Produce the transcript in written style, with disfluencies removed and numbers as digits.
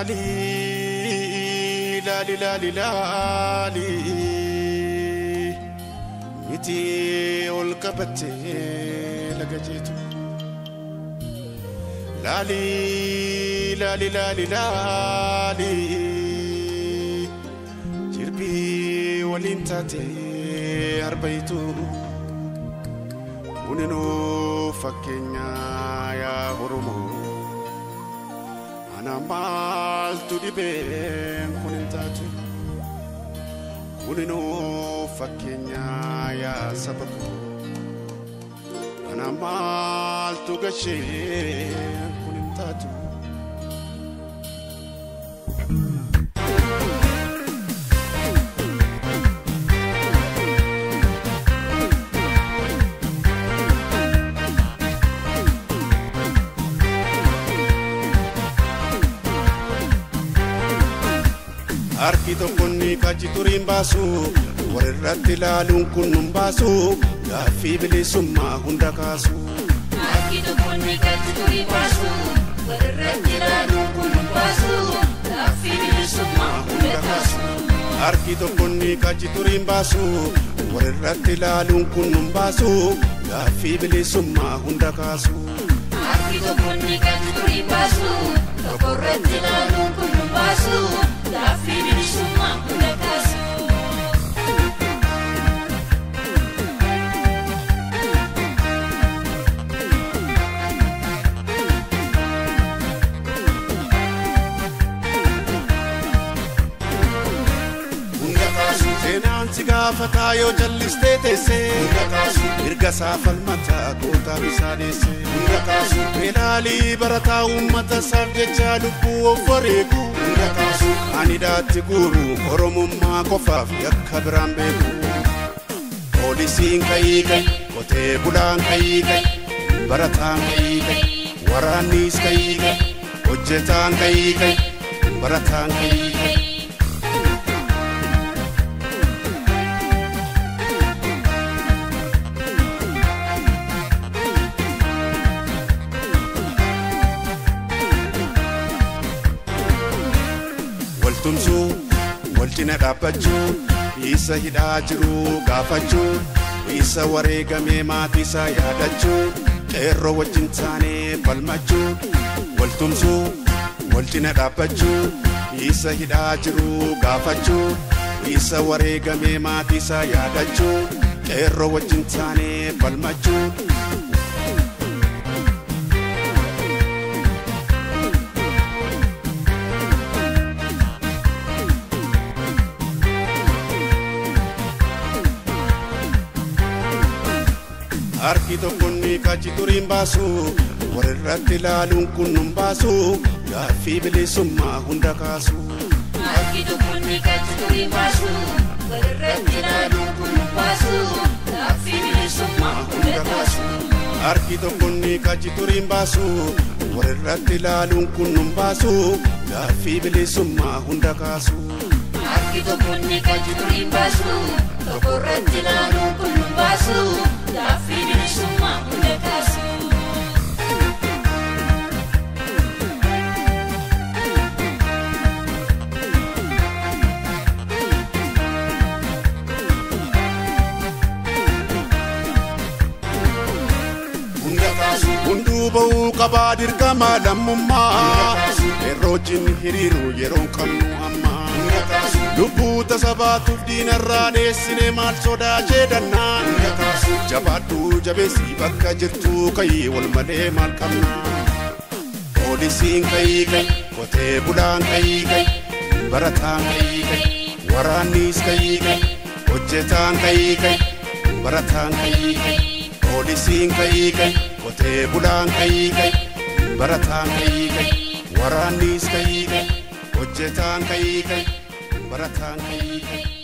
لالي لالي لالي لالي متي والكبتي لقيته لالي لالي لالي لالي جربي ولينتاتي أربيتو وننو فكينا يا هرمو أنا مالتو دي بين كننتاتو وننو فكينا يا سبكو أنا مالتو غشين كننتاتو Arkito konni kaji turin basu warratti laalun kunnum basu gaafi bilisumma hunda kaasu Arkito konni kaji turin basu warratti laalun kunnum basu gaafi bilisumma hunda kaasu Arkito konni kaji turin basu warratti laalun kunnum basu gaafi bilisumma hunda kaasu Arkito konni kaji turin basu warratti laalun kunnum basu gaafi bilisumma hunda kaasu Sigafata yo jalliste tese Ngakasu irga safal mata kota bisadese Ngakasu belali barata ummata sarjecha lubu oforeku Ngakasu anidati guru oromumma kofaf yakka birambeku polisin kai kote bulan kai baratan kai waranis kai hojjetan kai baratan kai tumsu waltina dhaabbachu isa hidhaa jiru gaafachu isa wareegame maatii isaa yaadachu qeerroo wajjin taanee falmachu waltumsu waltina dhaabbachu isa hidhaa jiru gaafachu isa wareegame maatii isaa yaadachu qeerroo wajjin taanee falmachu Arkito konni kaji turin basu warratti laalun kunnum basu gaafi bilisumma hunda kaasu Arkito konni kaji turin basu warratti laalun kunnum basu gaafi bilisumma hunda kaasu Arkito konni kaji turin basu warratti laalun kunnum basu gaafi bilisumma hunda kaasu Arkito konni kaji turin basu warratti laalun kunnum basu gaafi bilisumma hunda kaasu Ngakasu hundu ba'uu qabaa dirqama lammummaa yerootiin hiriiru yeroon qabnu amma Ngakasu lubbuu tasabaatuuf diinarraa dheessine maal sodaachee dannaan Ngakasu jabaadhu jabeessii bakka jirtu kayii wal malee maal qabna poolisiin kai qotee bulaan kai barataan kai waraannis kai hojjetaan kai barataan kai poolisiin kai qotee bulaan kai barataan kai waraannis kai hojjetaan kai barataan kai